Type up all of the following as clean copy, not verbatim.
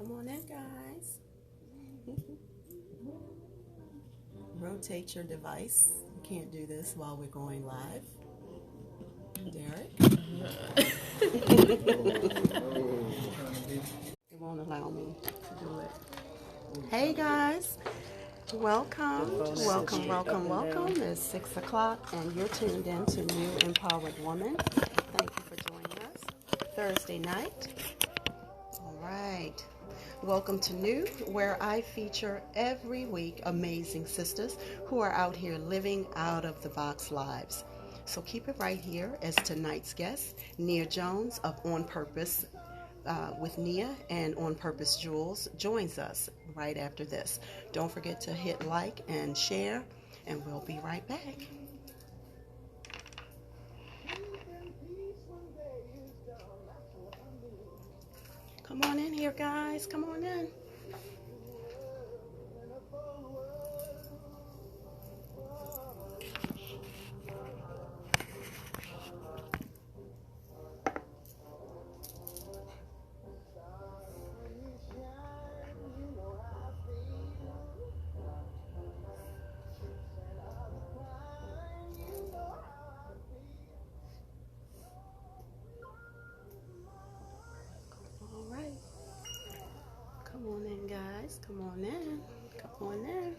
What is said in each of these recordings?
Come on in, guys. Rotate your device. You can't do this while we're going live. Derek? It won't allow me to do it. Hey, guys. Welcome. It's 6 o'clock, and you're tuned in to New Empowered Woman. Thank you for joining us. Thursday night. All right. Welcome to New, where I feature every week amazing sisters who are out here living out of the box lives. So keep it right here as tonight's guest, Nia Jones of OnPurpose with Nia and OnPurpose Jewels joins us right after this. Don't forget to hit like and share, and we'll be right back. Come on in here, guys. Come on in. Come on in, guys. Come on in. Come on in.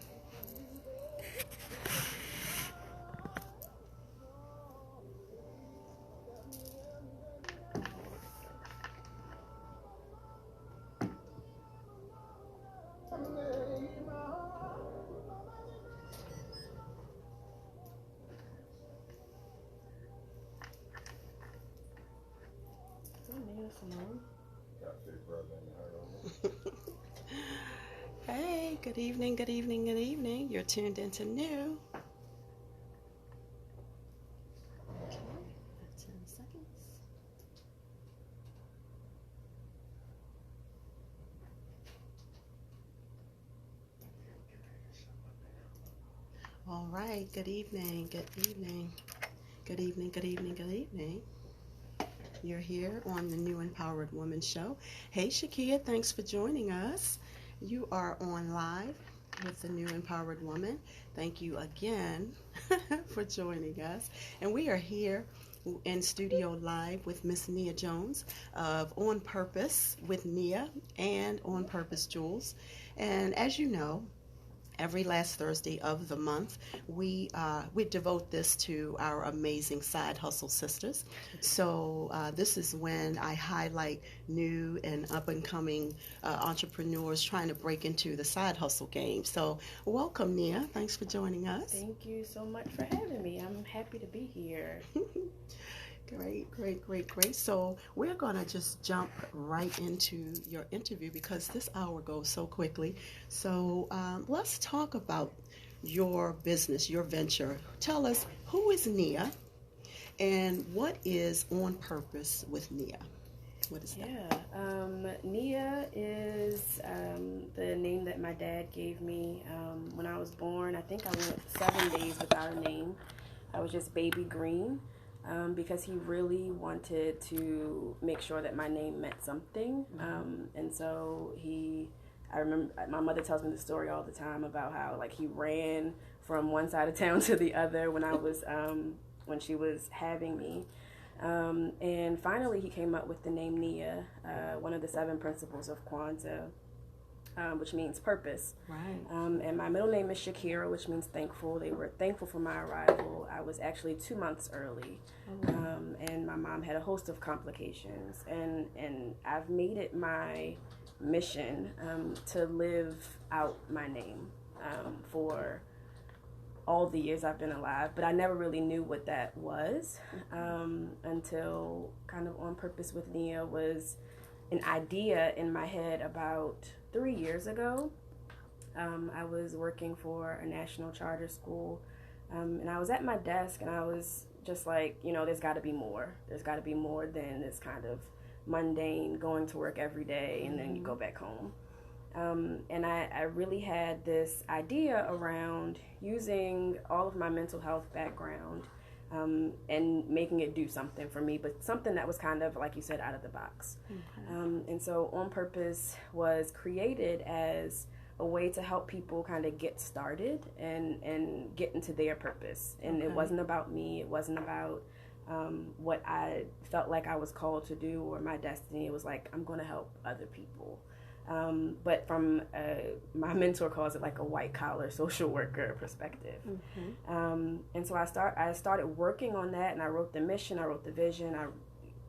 Hey, good evening. You're tuned into New. Okay, 10 seconds. All right, good evening. You're here on the New Empowered Woman Show. Hey, Shakia, thanks for joining us. You are on live with the New Empowered Woman. Thank you again for joining us. And we are here in studio live with Miss Nia Jones of OnPurpose with Nia and OnPurpose Jewels. And as you know, every last Thursday of the month, we devote this to our amazing side hustle sisters. So this is when I highlight new and up-and-coming entrepreneurs trying to break into the side hustle game. So welcome, Nia. Thanks for joining us. Thank you so much for having me. I'm happy to be here. Great. So we're going to just jump right into your interview because this hour goes so quickly. So let's talk about your business, your venture. Tell us, who is Nia and what is OnPurpose with Nia? What is that? Yeah, Nia is the name that my dad gave me when I was born. I think I went 7 days without a name. I was just baby green. Because he really wanted to make sure that my name meant something. And so I remember my mother tells me the story all the time about how like he ran from one side of town to the other when I was, when she was having me. And finally he came up with the name Nia, one of the 7 principles of Kwanzaa. Which means purpose. Right. And my middle name is Shakira, which means thankful. They were thankful for my arrival. I was actually 2 months early. And my mom had a host of complications. And I've made it my mission to live out my name for all the years I've been alive. But I never really knew what that was until kind of OnPurpose with Nia was an idea in my head about 3 years ago. I was working for a national charter school, and I was at my desk, and I was just like, there's got to be more. There's got to be more than this kind of mundane going to work every day and then you go back home. And I really had this idea around using all of my mental health background and making it do something for me, but something that was kind of, like you said, out of the box. Okay. And so OnPurpose was created as a way to help people kind of get started and get into their purpose. And Okay. it wasn't about me. It wasn't about what I felt like I was called to do or my destiny. It was like, I'm going to help other people. But from my mentor calls it like a white collar social worker perspective. And so I started working on that, and I wrote the mission, I wrote the vision, I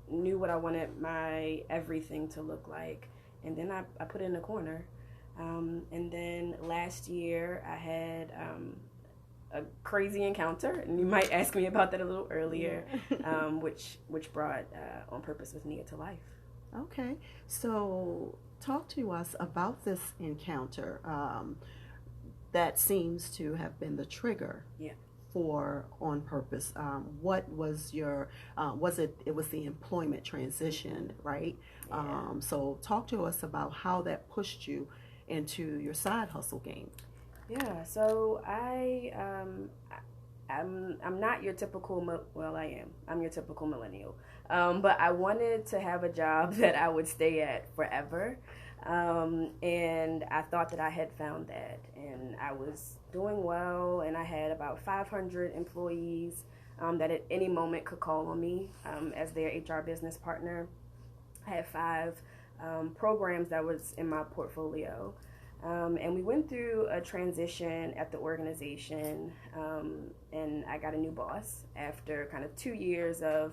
knew what I wanted my everything to look like, and then I put it in a corner. And then last year I had a crazy encounter, and you might ask me about that a little earlier, which brought OnPurpose with N.E.W to life. Okay, so talk to us about this encounter that seems to have been the trigger for OnPurpose. What was your, it was the employment transition, right? Yeah. So talk to us about how that pushed you into your side hustle game. Yeah, so I'm not your typical, well, I am. I'm your typical millennial. But I wanted to have a job that I would stay at forever. And I thought that I had found that. And I was doing well, and I had about 500 employees that at any moment could call on me as their HR business partner. I had 5 programs that was in my portfolio. And we went through a transition at the organization, and I got a new boss after kind of 2 years of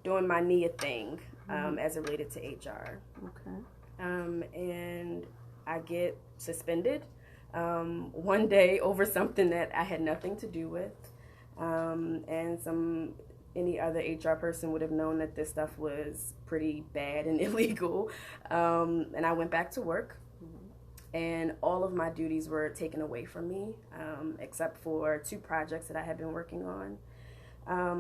doing my N.E.W thing as it related to HR. Okay. And I get suspended one day over something that I had nothing to do with. And any other HR person would have known that this stuff was pretty bad and illegal. And I went back to work. And all of my duties were taken away from me, except for 2 projects that I had been working on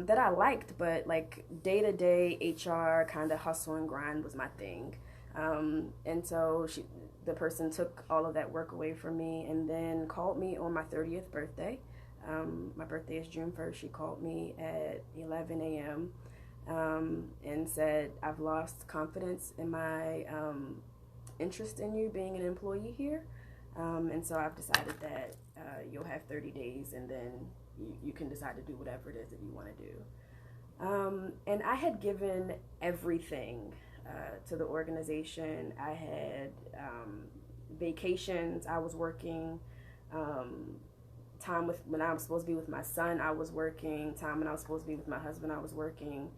that I liked, but like day-to-day HR kind of hustle and grind was my thing. And so the person took all of that work away from me and then called me on my 30th birthday. My birthday is June 1st. She called me at 11 a.m. And said, I've lost confidence in my interest in you being an employee here, and so I've decided that you'll have 30 days, and then you can decide to do whatever it is that you want to do. And I had given everything to the organization. I had vacations, I was working, time when I was supposed to be with my son, I was working, time when I was supposed to be with my husband, I was working.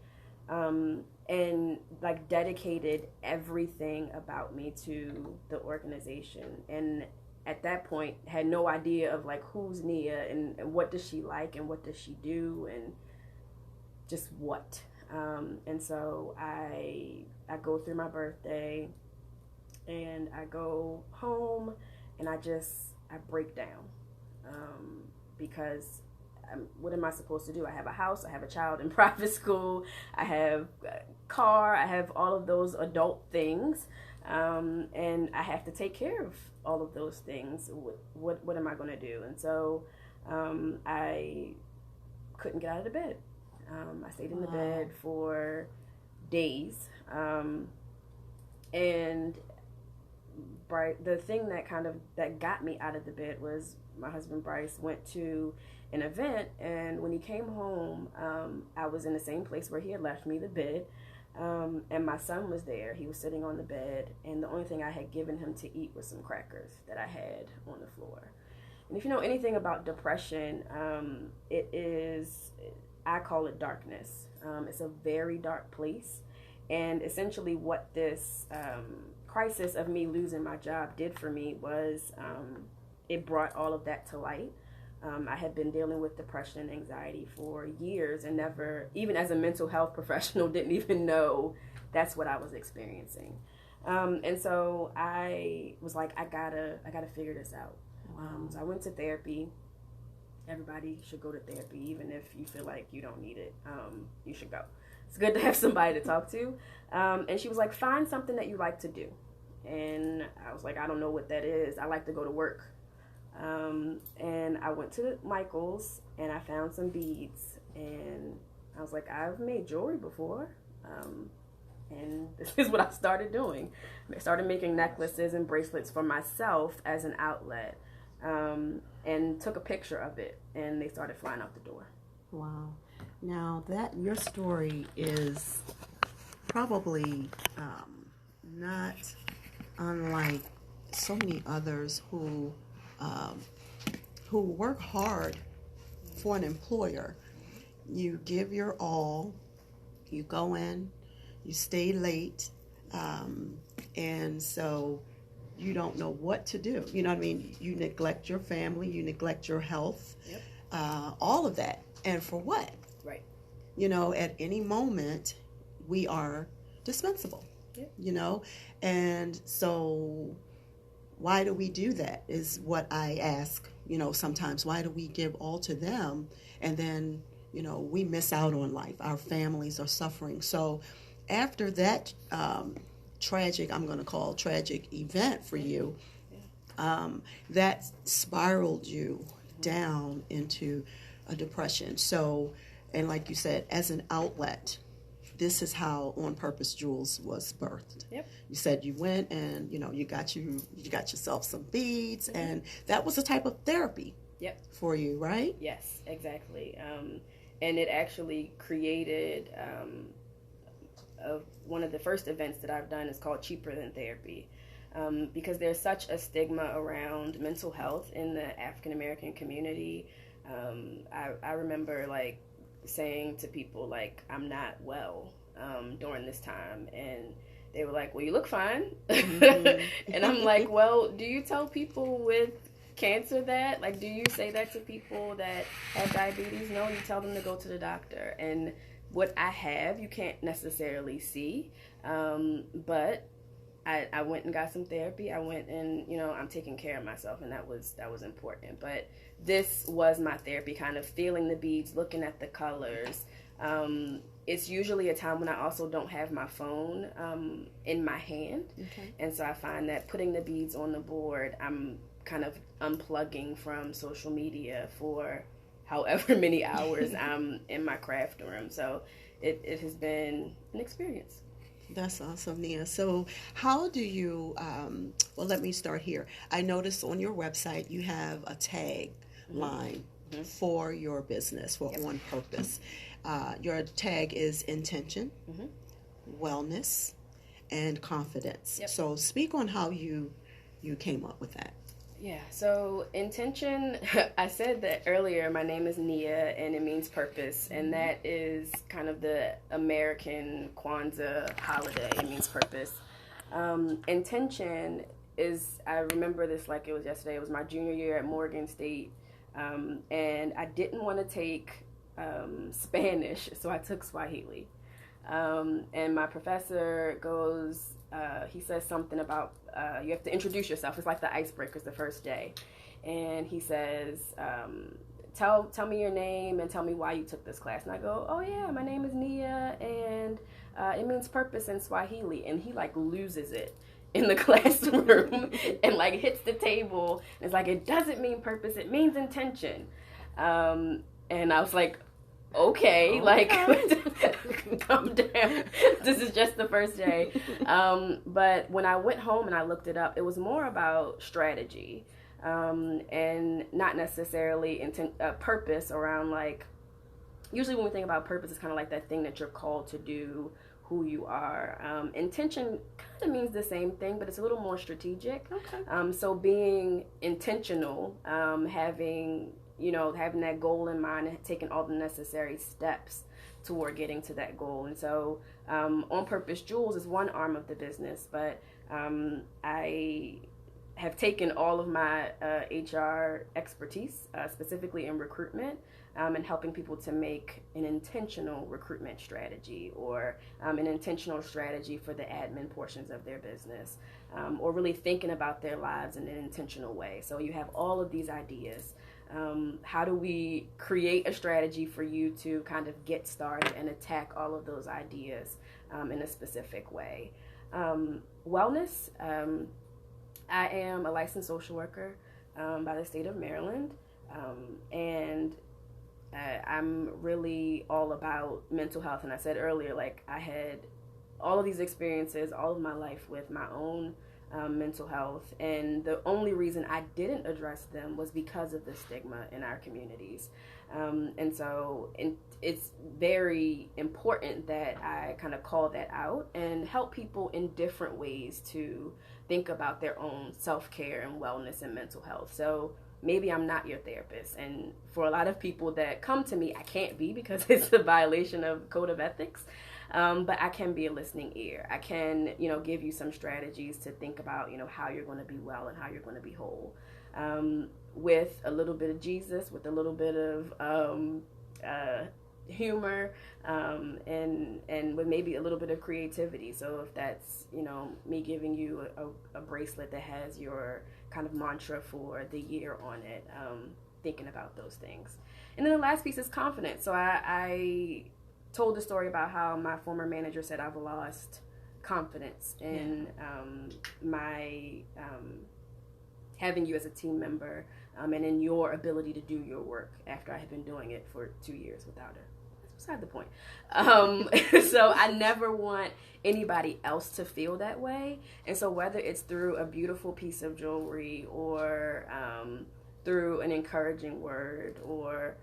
And like dedicated everything about me to the organization. And at that point had no idea of like who's Nia and what does she like and what does she do and just what. And so I go through my birthday and I go home and I break down because what am I supposed to do? I have a house, I have a child in private school, I have a car, I have all of those adult things, and I have to take care of all of those things. What am I going to do? And so I couldn't get out of the bed. I stayed in the bed for days, and the thing that got me out of the bed was my husband Bryce went to an event, and when he came home, I was in the same place where he had left me, the bed, and my son was there. He was sitting on the bed, and the only thing I had given him to eat was some crackers that I had on the floor. And if you know anything about depression, I call it darkness. It's a very dark place, and essentially what this crisis of me losing my job did for me was it brought all of that to light. I had been dealing with depression and anxiety for years and never, even as a mental health professional, didn't even know that's what I was experiencing. And so I was like, I gotta figure this out. So I went to therapy. Everybody should go to therapy, even if you feel like you don't need it. You should go. It's good to have somebody to talk to. And she was like, find something that you like to do. And I was like, I don't know what that is. I like to go to work. And I went to Michael's and I found some beads and I was like, I've made jewelry before. And this is what I started doing. I started making necklaces and bracelets for myself as an outlet, and took a picture of it, and they started flying out the door. Wow. Now that your story is probably not unlike so many others who work hard for an employer. You give your all, you go in, you stay late, and so you don't know what to do. You know what I mean? You neglect your family, you neglect your health, Yep. all of that. And for what? Right. You know, at any moment, we are dispensable. Yep. You know? And so why do we do that is what I ask, you know, sometimes. Why do we give all to them and then, you know, we miss out on life? Our families are suffering. So after that tragic, I'm going to call tragic event for you, that spiraled you down into a depression. So, and like you said, as an outlet, this is how OnPurpose Jewels was birthed. Yep. You said you went and, you know, you got yourself some beads, and that was a type of therapy. Yep. For you, right? Yes, exactly. And it actually created one of the first events that I've done is called Cheaper Than Therapy, because there's such a stigma around mental health in the African American community. I remember like saying to people like, I'm not well during this time, and they were like, well, you look fine. And I'm like, well, do you tell people with cancer that? Like, do you say that to people that have diabetes? No, you tell them to go to the doctor. And what I have, you can't necessarily see, but I went and got some therapy. I went and, you know, I'm taking care of myself, and that was important. But this was my therapy, kind of feeling the beads, looking at the colors. It's usually a time when I also don't have my phone in my hand. Okay. And so I find that putting the beads on the board, I'm kind of unplugging from social media for however many hours I'm in my craft room. So it has been an experience. That's awesome, Nia. So how do you, well, let me start here. I noticed on your website you have a tag line for your business, for OnPurpose. Your tag is intention, wellness, and confidence. Yep. So speak on how you came up with that. Yeah, so intention, I said that earlier, my name is Nia, and it means purpose, and that is kind of the American Kwanzaa holiday. It means purpose. Intention is, I remember this like it was yesterday. It was my junior year at Morgan State, and I didn't want to take Spanish, so I took Swahili. And my professor goes, he says something about you have to introduce yourself. It's like the icebreakers the first day. And he says, tell me your name and tell me why you took this class. And I go, oh yeah, my name is Nia, and it means purpose in Swahili. And he like loses it in the classroom and like hits the table. And it's like, it doesn't mean purpose, it means intention. And I was like, okay, like, calm down. This is just the first day. But when I went home and I looked it up, it was more about strategy, and not necessarily purpose around, like, usually when we think about purpose, it's kind of like that thing that you're called to do, who you are. Intention kind of means the same thing, but it's a little more strategic. Okay. So being intentional, having that goal in mind and taking all the necessary steps toward getting to that goal. And so OnPurpose Jewels is one arm of the business, but I have taken all of my HR expertise, specifically in recruitment, and helping people to make an intentional recruitment strategy, or an intentional strategy for the admin portions of their business, or really thinking about their lives in an intentional way. So you have all of these ideas. How do we create a strategy for you to kind of get started and attack all of those ideas in a specific way? Wellness. I am a licensed social worker by the state of Maryland, and I'm really all about mental health, and I said earlier, like I had all of these experiences all of my life with my own mental health, and the only reason I didn't address them was because of the stigma in our communities. And so it's very important that I kind of call that out and help people in different ways to think about their own self-care and wellness and mental health. So maybe I'm not your therapist, and for a lot of people that come to me, I can't be because it's a violation of code of ethics. But I can be a listening ear. I can, give you some strategies to think about, how you're going to be well and how you're going to be whole. With a little bit of Jesus, with a little bit of humor, and with maybe a little bit of creativity. So if that's, me giving you a bracelet that has your kind of mantra for the year on it, thinking about those things. And then the last piece is confidence. So I told the story about how my former manager said I've lost confidence in my having you as a team member, and in your ability to do your work after I had been doing it for 2 years without her. That's beside the point. So I never want anybody else to feel that way. And so whether it's through a beautiful piece of jewelry or through an encouraging word or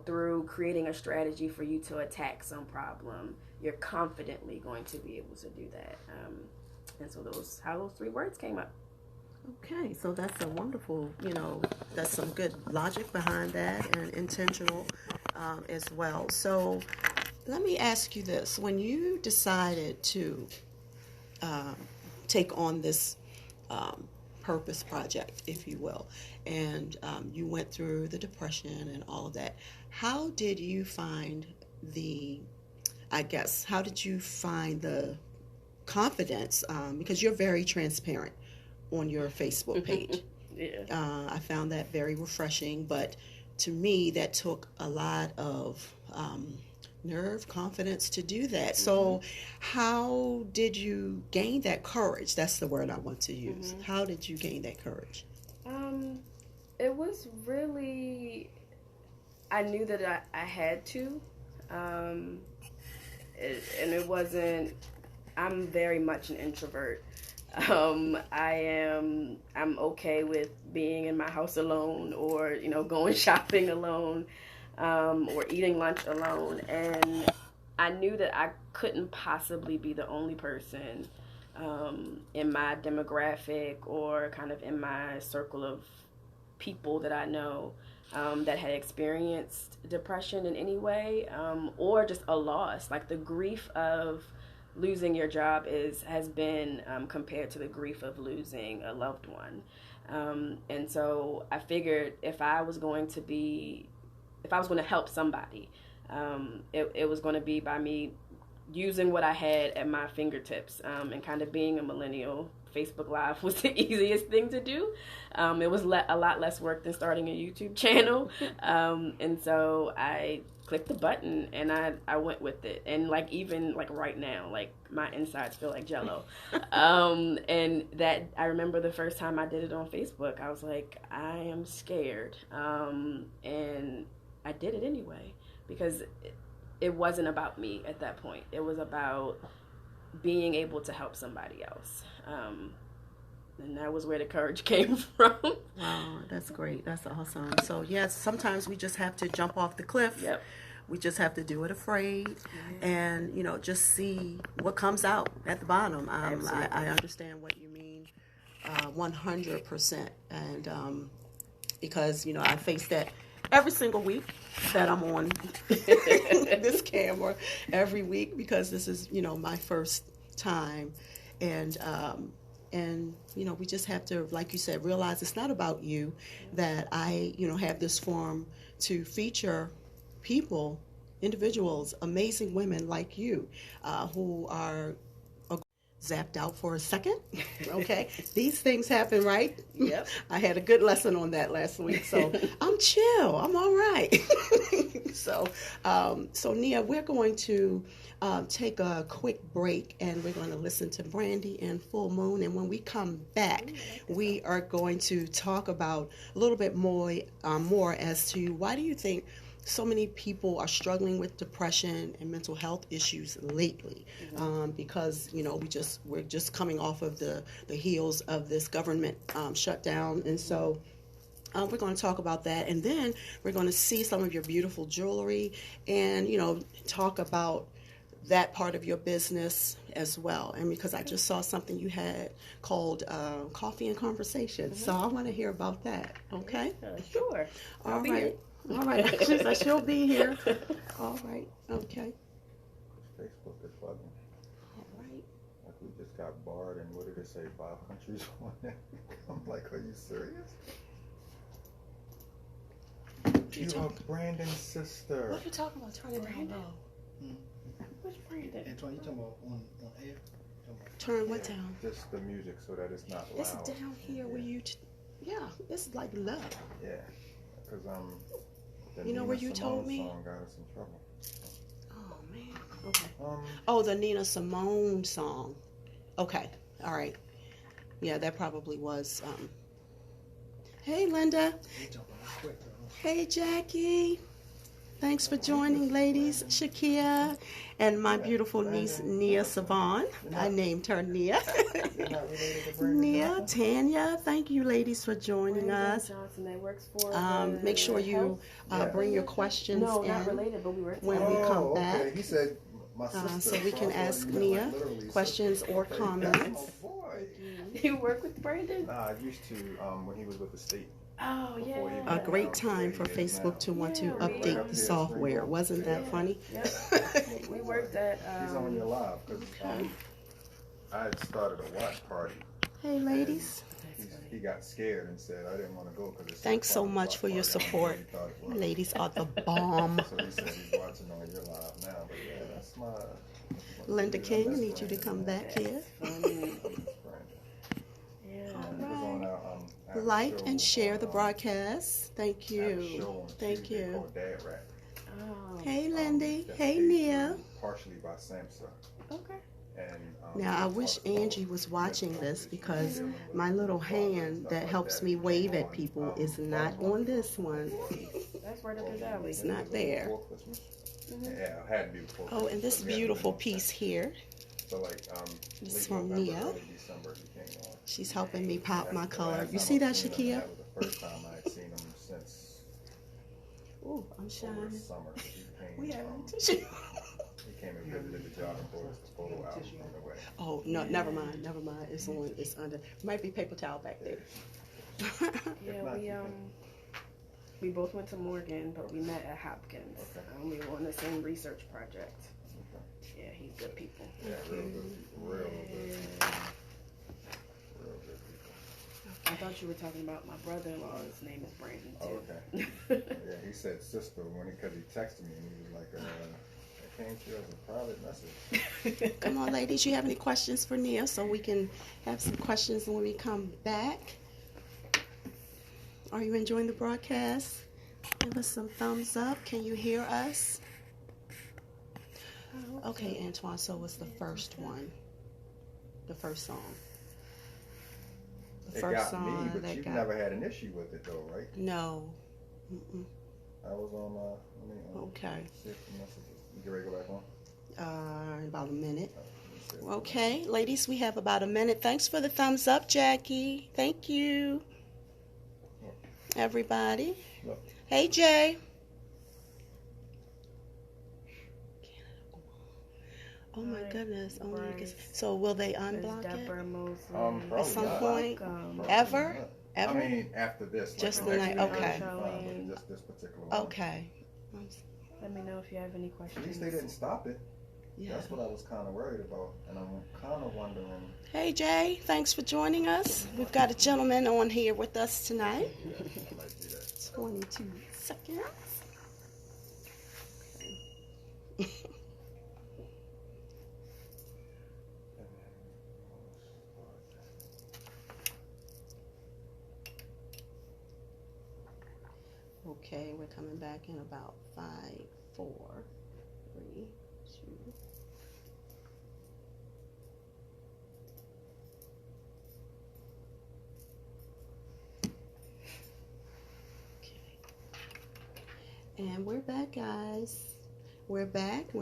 through creating a strategy for you to attack some problem, you're confidently going to be able to do that. And so how those 3 words came up. Okay, so that's a wonderful, that's some good logic behind that and intentional as well. So let me ask you this. When you decided to take on this purpose project, if you will, and you went through the depression and all of that, how did you find the confidence, because you're very transparent on your Facebook page. Yeah. I found that very refreshing, but to me that took a lot of nerve, confidence to do that. Mm-hmm. So how did you gain that courage? That's the word I want to use. Mm-hmm. How did you gain that courage? It was really, I knew that I had to, and it wasn't, I'm very much an introvert. I'm okay with being in my house alone, or going shopping alone, or eating lunch alone, and I knew that I couldn't possibly be the only person in my demographic or kind of in my circle of people that I know that had experienced depression in any way, or just a loss. Like the grief of losing your job has been compared to the grief of losing a loved one. And so I figured if I was going to help somebody, it was going to be by me using what I had at my fingertips, and kind of being a millennial. Facebook Live was the easiest thing to do. It was a lot less work than starting a YouTube channel. And so I clicked the button and I went with it. And even right now, my insides feel like Jell-O. And that I remember the first time I did it on Facebook, I was like, I am scared. And I did it anyway because it wasn't about me at that point. It was about being able to help somebody else. And that was where the courage came from. Wow, that's great. That's awesome. So yes, sometimes we just have to jump off the cliff. Yep. We just have to do it afraid, and just see what comes out at the bottom. I understand what you mean, 100%, and because I face that every single week that I'm on this camera every week, because this is my first time, and we just have to, like you said, realize it's not about you, that I have this forum to feature individuals, amazing women like you, who are zapped out for a second. Okay, these things happen, right? Yep. I had a good lesson on that last week, so I'm chill. I'm all right. So Nia, we're going to take a quick break, and we're going to listen to Brandy and Full Moon. And when we come back, we are going to talk about a little bit more as to why do you think so many people are struggling with depression and mental health issues lately, because we're just coming off of the heels of this government shutdown, and so we're going to talk about that, and then we're going to see some of your beautiful jewelry, and talk about that part of your business as well. And because I just saw something you had called Coffee and Conversation, so I want to hear about that. Okay. Sure. All right. All right, since I shall be here. All right, okay. Facebook is bugging. All right. Like we just got barred in, what did it say, 5 countries on it? I'm like, are you serious? You are Brandon's sister. What are you talking about? Turn it down low. Which Brandon? Antoine, you talking about on air? Turn what down? Just the music so that it's not loud. It's down here where you, it's like low. Yeah, because the You know Nina where you told Simone me? song got us in trouble. Oh, man. Okay. Um, Oh, the Nina Simone song. Okay, all right. Yeah, that probably was. Hey, Linda. You jumping quick, though. Hey, Jackie. Thanks for joining, ladies. Shakia and my beautiful niece, Nia Savon. I named her Nia. you're not related to Brandon Nia, Johnson? Tanya, thank you, ladies, for joining Brandon us. Johnson, that works for Make sure you bring your questions No, in not related, but we work when together. we come Oh, back. okay. He said my sister. So we can I thought ask you meant, Nia like, literally questions sister. or Okay. comments. Oh boy. You work with Brandon? Nah, I used to when he was with the state. Oh, Before he yeah. A great time for Facebook to want to Yeah, update the software. Wasn't that funny? Yep. We worked at. He's on your live because I had started a watch party. Hey, ladies. He got scared and said I didn't want to go because Thanks so much for your support. Ladies are the bomb. So he said he's watching on your live now. But yeah, that's my. Linda King, I need you to come back here. Like and share the broadcast. Thank you. Thank you. Oh. Hey, Lindy. Hey, Nia. Partially by Samsa. Okay. And, Now, I wish Angie was watching this because my little hand that helps me wave at people is not on this one. That's right up his alley. It's not there. Yeah, it had to be before. Oh, and this beautiful piece here. So like, This late is from November, Nia. early December, he came on. She's helping me pop my The color. last You time see I've that, seen him, Shakia? That was the first time I had seen him since Ooh, I'm over shining. the summer. 'Cause he came, We have tissue. he came and visited the job and brought us the photo album on the way. Oh, no, never mind. Never mind. It's on. It's under. Might be paper towel back there. Yeah, we both went to Morgan, but we met at Hopkins. Okay. We were on the same research project. Okay. Yeah, he's good people. Yeah, real good people. Real good people. Real good people. I thought you were talking about my brother-in-law. His name is Brandon too. Oh, okay. Yeah, he said sister because he texted me and he was like, I came to you as a private message. Come on, ladies. You have any questions for Nia so we can have some questions when we come back? Are you enjoying the broadcast? Give us some thumbs up. Can you hear us? Okay, Antoine, so what's the first one? The first song. The It first got me, song but that you've got... never had an issue with it though, right? No. Mm-mm. I was on, Okay. see if the messages. You get ready to go back on? About a minute. Let me see if- Okay, ladies, we have about a minute. Thanks for the thumbs up, Jackie. Thank you. Everybody. Look. Hey, Jay. Oh my Hi, goodness. Oh my Bryce. goodness. So will they There's unblock it? Deborah Mosley. Probably At some not. point? Welcome. Ever? not. Ever? I mean, after this. Just the the next night- video okay. will be fine, but just this particular one. Okay. Let me know if you have any At questions. least they didn't stop it. Yeah. That's what I was kind of worried about. And I'm kind of wondering. Hey, Jay. Thanks for joining us. We've got a gentleman on here with us tonight. I might do that. 22 seconds. Okay, we're coming back in about 5, 4, 3, 2. And we're back, guys. We're back.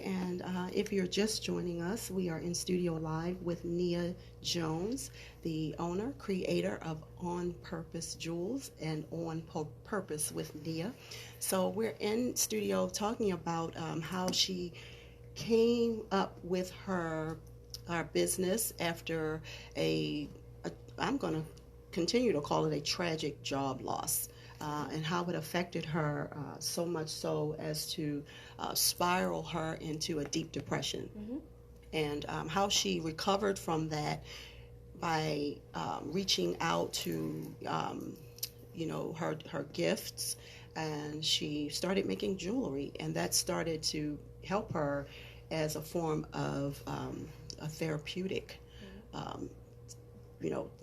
And if you're just joining us, we are in studio live with Nia Jones, the owner, creator of OnPurpose Jewels and OnPurpose with Nia. So we're in studio talking about how she came up with her business after I'm going to continue to call it a tragic job loss. And how it affected her so much so as to spiral her into a deep depression. Mm-hmm. And how she recovered from that by reaching out to, her gifts, and she started making jewelry, and that started to help her as a form of a therapeutic,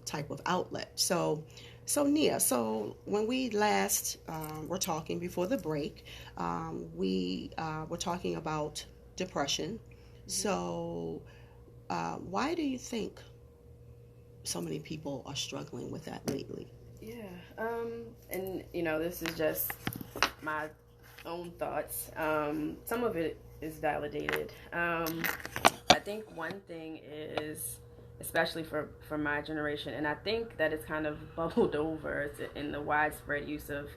type of outlet. So Nia, so when we last were talking before the break, we were talking about depression. Mm-hmm. So why do you think so many people are struggling with that lately? Yeah, and this is just my own thoughts. Some of it is validated. I think one thing is, especially for my generation, and I think that it's kind of bubbled over in the widespread use of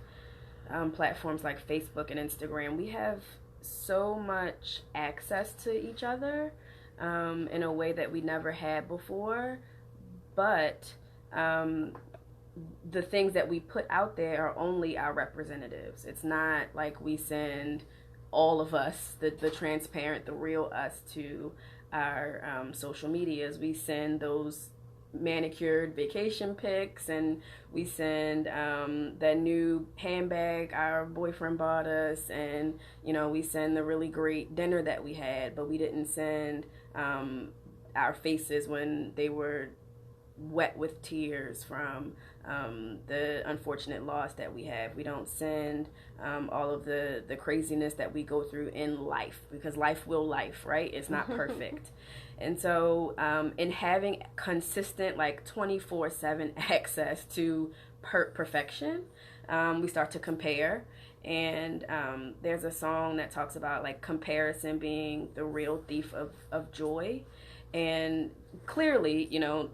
platforms like Facebook and Instagram. We have so much access to each other in a way that we never had before, but the things that we put out there are only our representatives. It's not like we send all of us, the transparent, the real us, to our social medias. We send those manicured vacation pics, and we send that new handbag our boyfriend bought us, and we send the really great dinner that we had, but we didn't send our faces when they were wet with tears from the unfortunate loss that we have. We don't send all of the craziness that we go through in life, because life will life, right? It's not perfect. And so in having consistent, like 24/7 access to perfection, we start to compare. And there's a song that talks about like comparison being the real thief of joy. And clearly,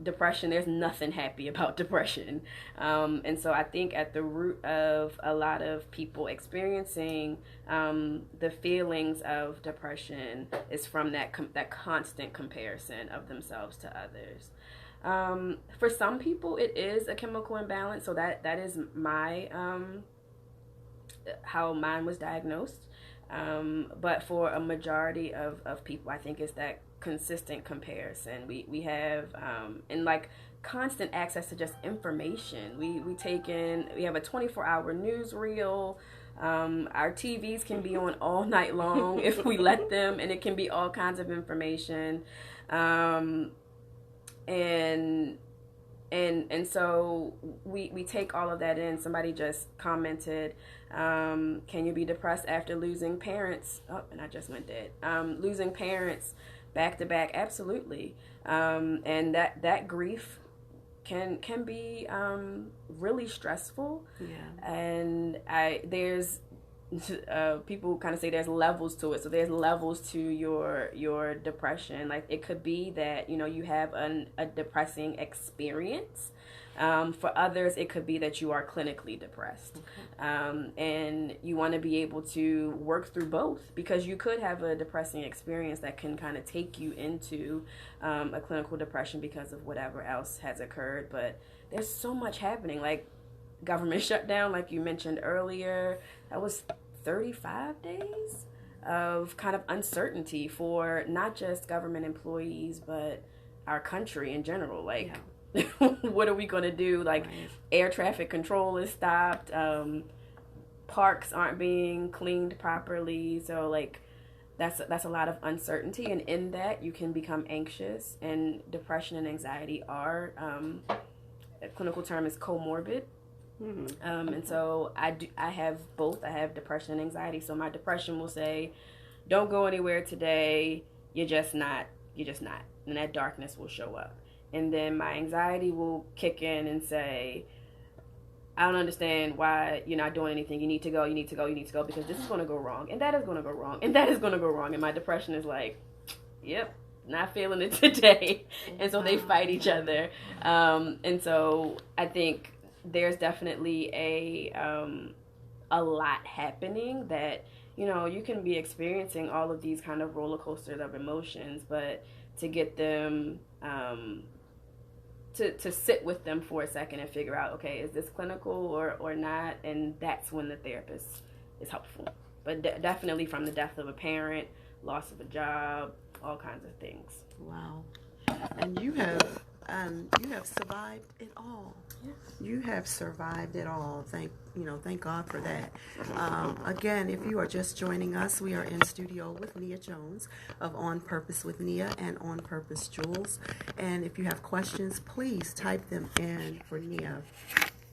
depression, there's nothing happy about depression. And so I think at the root of a lot of people experiencing the feelings of depression is from that constant comparison of themselves to others. For some people, it is a chemical imbalance. So that is my how mine was diagnosed. But for a majority of people, I think it's that consistent comparison. We have and like constant access to just information. We have a 24-hour newsreel. Our TVs can be on all night long if we let them, and it can be all kinds of information. And so we take all of that in. Somebody just commented, can you be depressed after losing parents? Oh, and I just went dead. Losing parents back to back, absolutely. And that grief can be really stressful. Yeah. And there's people kind of say there's levels to it. So there's levels to your depression. Like it could be that you have a depressing experience. For others, it could be that you are clinically depressed. Okay. And you want to be able to work through both, because you could have a depressing experience that can kind of take you into a clinical depression because of whatever else has occurred. But there's so much happening, like government shutdown, like you mentioned earlier. That was 35 days of kind of uncertainty for not just government employees, but our country in general. Like, yeah. What are we going to do? Like, right. Air traffic control is stopped. Parks aren't being cleaned properly. So, like, that's a lot of uncertainty. And in that, you can become anxious. And depression and anxiety are, a clinical term is comorbid. And so I have both. I have depression and anxiety. So my depression will say, don't go anywhere today. You're just not. And that darkness will show up. And then my anxiety will kick in and say, I don't understand why you're not doing anything. You need to go, because this is going to go wrong. And that is going to go wrong. And that is going to go wrong. And my depression is like, yep, not feeling it today. And so they fight each other. And so I think there's definitely a lot happening that, you can be experiencing all of these kind of roller coasters of emotions, but to get them to sit with them for a second and figure out, okay, is this clinical or not? And that's when the therapist is helpful. But definitely from the death of a parent, loss of a job, all kinds of things. Wow. And you have survived it all. Yeah. You have survived it all. Thank God for that. Again, if you are just joining us, we are in studio with Nia Jones of On Purpose with Nia and On Purpose Jules. And if you have questions, please type them in for Nia.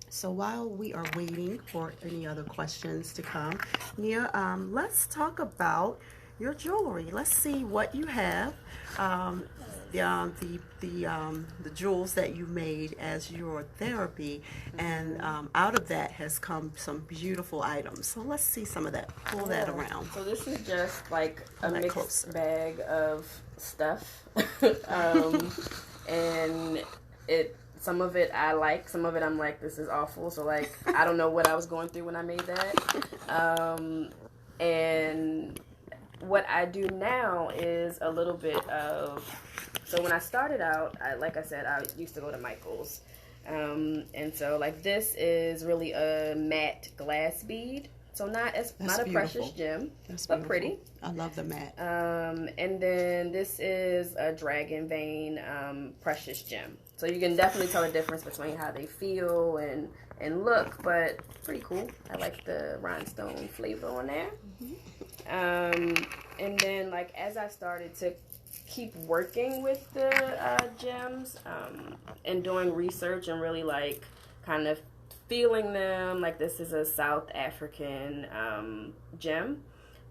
So while we are waiting for any other questions to come, Nia, let's talk about your jewelry. Let's see what you have. The jewels that you made as your therapy, and out of that has come some beautiful items. So let's see some of that. Pull that around. So this is just like a mixed bag of stuff, and some of it I like, some of it I'm like, this is awful. So like I don't know what I was going through when I made that, and what I do now is a little bit of. So when I started out, like I said, I used to go to Michael's. And so like this is really a matte glass bead. So not a precious gem, but pretty. I love the matte. And then this is a dragon vein precious gem. So you can definitely tell the difference between how they feel and look, but pretty cool. I like the rhinestone flavor on there. And then like as I started to keep working with the gems and doing research and really like kind of feeling them, like this is a South African gem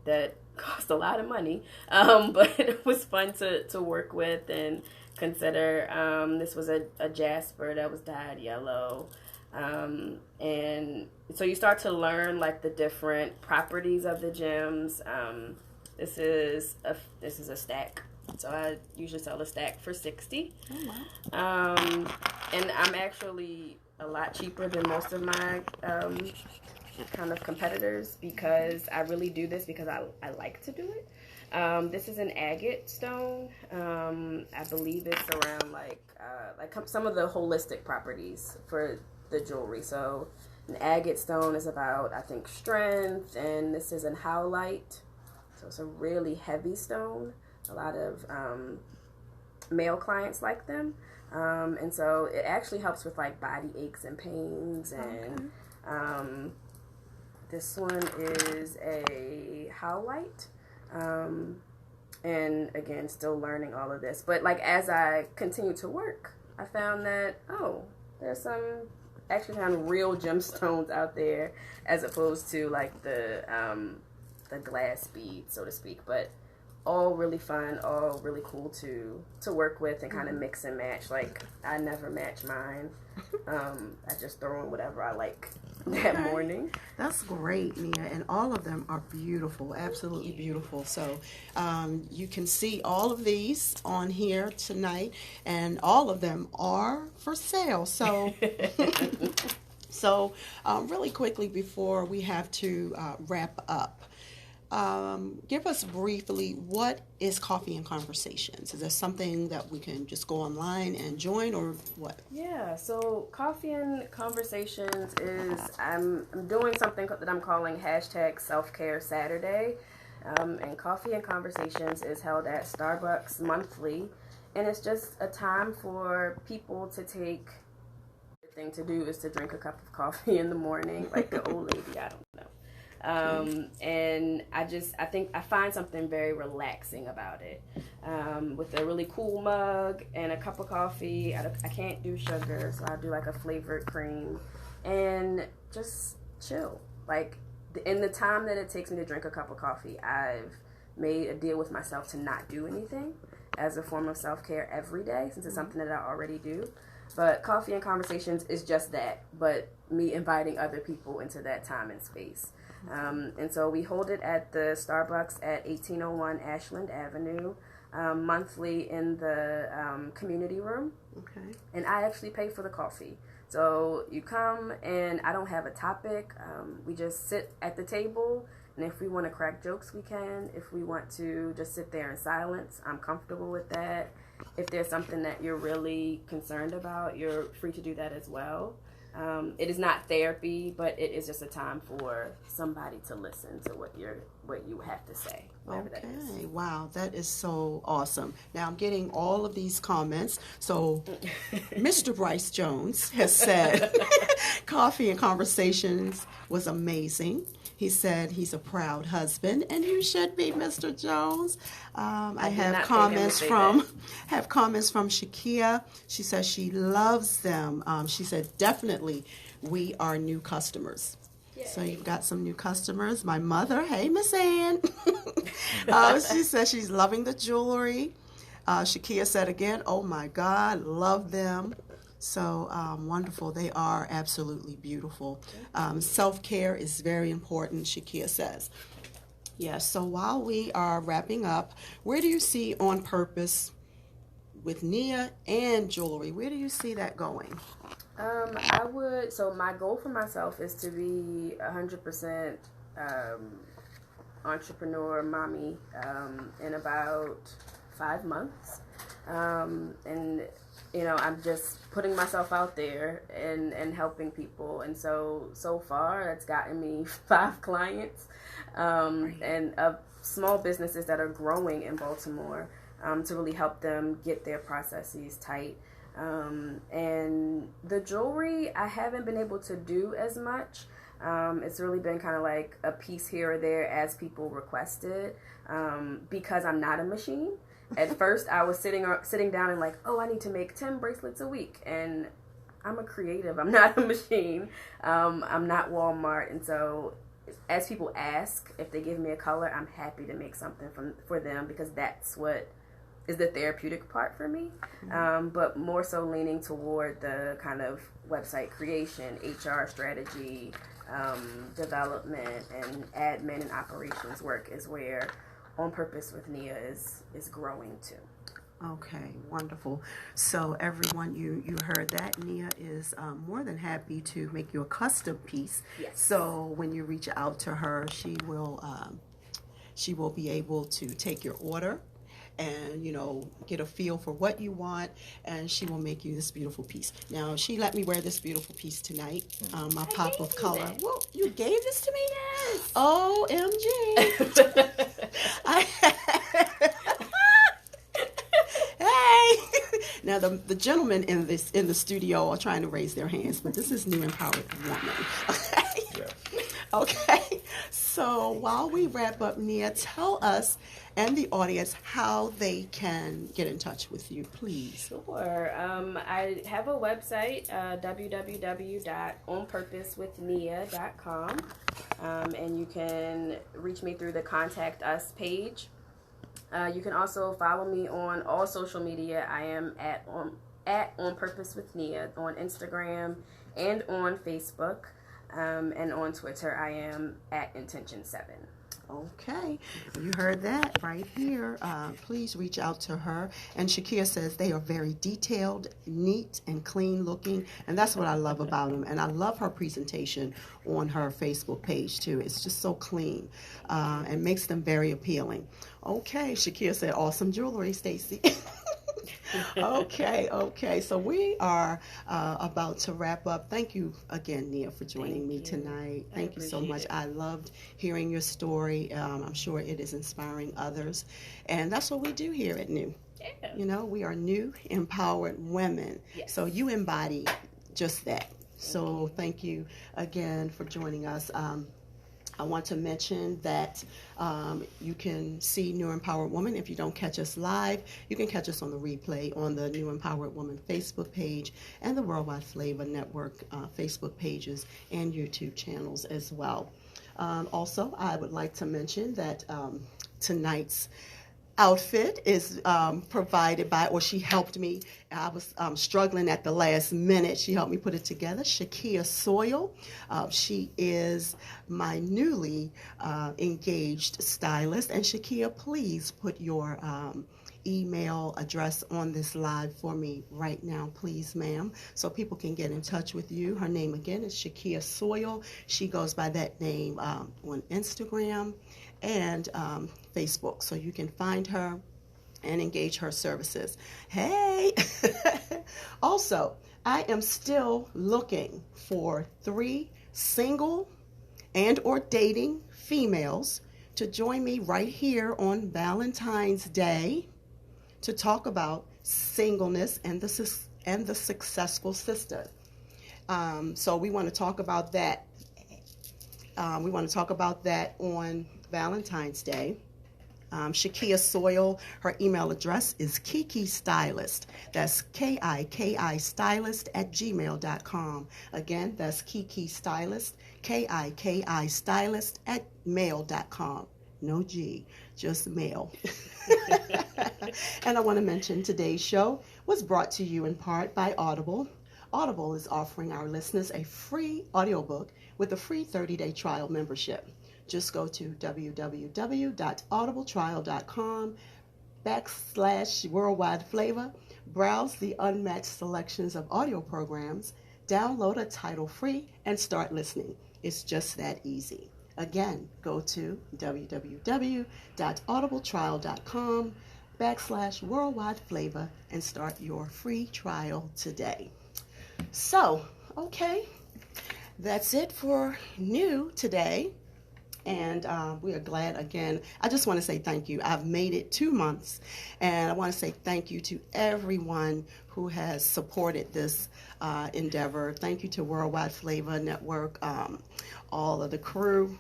that cost a lot of money, but it was fun to work with and consider. This was a jasper that was dyed yellow, and so you start to learn like the different properties of the gems. This is a stack. So I usually sell a stack for $60. Oh, wow. And I'm actually a lot cheaper than most of my kind of competitors because I really do this because I like to do it. This is an agate stone. I believe it's around like some of the holistic properties for the jewelry. So an agate stone is about, I think, strength, and this is an howlite. So it's a really heavy stone. A lot of male clients like them, and so it actually helps with like body aches and pains. And this one is a howlite, and again, still learning all of this. But like as I continue to work, I found that there's some actually kind of real gemstones out there as opposed to like the glass bead, so to speak. But all really fun, all really cool to work with and kind of mix and match. Like I never match mine. I just throw in whatever I like that morning. That's great, Nia, and all of them are beautiful, absolutely beautiful. So you can see all of these on here tonight, and all of them are for sale. So really quickly before we have to wrap up, give us briefly, what is Coffee and Conversations? Is there something that we can just go online and join, or what? Yeah, so Coffee and Conversations is, I'm doing something that I'm calling #Self-Care Saturday. And Coffee and Conversations is held at Starbucks monthly. And it's just a time for people to take, the thing to do is to drink a cup of coffee in the morning, like the old lady, I don't know. And I find something very relaxing about it. With a really cool mug and a cup of coffee. I can't do sugar, so I'll do like a flavored cream. and just chill. Like, in the time that it takes me to drink a cup of coffee, I've made a deal with myself to not do anything as a form of self-care every day, since it's something that I already do. But coffee and conversations is just that, but me inviting other people into that time and space. And so we hold it at the Starbucks at 1801 Ashland Avenue, monthly in the community room. Okay. And I actually pay for the coffee. So you come, and I don't have a topic. We just sit at the table, and if we want to crack jokes, we can. If we want to just sit there in silence, I'm comfortable with that. If there's something that you're really concerned about, you're free to do that as well. It is not therapy, but it is just a time for somebody to listen to what you have to say. Okay, wow, that is so awesome. Now I'm getting all of these comments. So Mr. Bryce Jones has said coffee and conversations was amazing. He said he's a proud husband, and you should be, Mr. Jones. I have comments from Shakia. She says she loves them. She said definitely we are new customers. Yay. So you've got some new customers. My mother, hey, Miss Ann. She says she's loving the jewelry. Shakia said again, oh my God, love them. So wonderful. They are absolutely beautiful. Self-care is very important, Shakia says. Yes, so while we are wrapping up, where do you see OnPurpose with Nia and jewelry? Where do you see that going? So my goal for myself is to be 100% entrepreneur mommy in about 5 months. And I'm just putting myself out there and helping people. And so far, that's gotten me 5 clients and small businesses that are growing in Baltimore to really help them get their processes tight. And the jewelry, I haven't been able to do as much. It's really been kind of like a piece here or there as people requested because I'm not a machine. At first, I was sitting down and like, oh, I need to make 10 bracelets a week. And I'm a creative. I'm not a machine. I'm not Walmart. And so as people ask if they give me a color, I'm happy to make something for them because that's what is the therapeutic part for me. But more so leaning toward the kind of website creation, HR strategy, development, and admin and operations work is where OnPurpose with Nia is growing to. Okay, wonderful. So everyone, you heard that. Nia is more than happy to make you a custom piece. Yes. So when you reach out to her, she will be able to take your order and get a feel for what you want, and she will make you this beautiful piece. Now she let me wear this beautiful piece tonight. My pop of color. Whoa, you gave this to me? Yes. OMG. Hey. Now the gentlemen in the studio are trying to raise their hands, but this is New Empowered Woman. Okay. So while we wrap up, Nia, tell us and the audience how they can get in touch with you, please. Sure. I have a website, www.onpurposewithnia.com, and you can reach me through the Contact Us page. You can also follow me on all social media. I am at OnPurpose with Nia on Instagram and on Facebook, and on Twitter I am at Intention7. Okay, you heard that right here. Please reach out to her. And Shakia says they are very detailed, neat, and clean looking, and that's what I love about them. And I love her presentation on her Facebook page too. It's just so clean and makes them very appealing. Okay, Shakia said awesome jewelry, Stacy. Okay. So we are about to wrap up. Thank you again, Nia, for joining me tonight. Thank you so much. I loved hearing your story. I'm sure it is inspiring others. And that's what we do here at New. Yeah. We are new, empowered women. Yes. So you embody just that. So thank you again for joining us. I want to mention that you can see New Empowered Woman. If you don't catch us live, you can catch us on the replay on the New Empowered Woman Facebook page and the Worldwide Flavor Network Facebook pages and YouTube channels as well. Also, I would like to mention that tonight's outfit is provided by, or she helped me. I was struggling at the last minute. She helped me put it together. Shakia Soil. She is my newly engaged stylist. And Shakia, please put your email address on this live for me right now, please, ma'am, so people can get in touch with you. Her name again is Shakia Soil. She goes by that name on Instagram and Facebook, so you can find her and engage her services. Hey! Also, I am still looking for 3 single and or dating females to join me right here on Valentine's Day to talk about singleness and the successful sister. So we want to talk about that. We want to talk about that on Valentine's Day. Shakia Soil, her email address is KikiStylist. That's KIKI Stylist @gmail.com. Again, that's KikiStylist, KIKI Stylist @mail.com. No G, just mail. And I want to mention today's show was brought to you in part by Audible. Audible is offering our listeners a free audiobook with a free 30-day trial membership. Just go to www.audibletrial.com/worldwide flavor, browse the unmatched selections of audio programs, download a title free, and start listening. It's just that easy. Again, go to www.audibletrial.com/worldwide flavor and start your free trial today. So, okay, that's it for new today. And we are glad again. I just want to say thank you. I've made it 2 months, and I want to say thank you to everyone who has supported this endeavor. Thank you to Worldwide Flavor Network, all of the crew,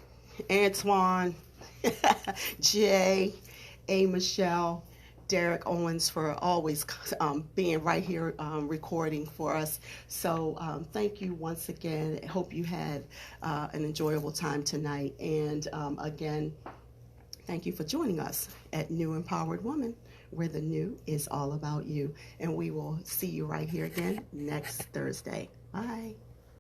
Antoine, Jay, A. Michelle, Derek Owens for always being right here recording for us. So thank you once again. I hope you had an enjoyable time tonight. And again, thank you for joining us at New Empowered Woman, where the new is all about you. And we will see you right here again next Thursday. Bye.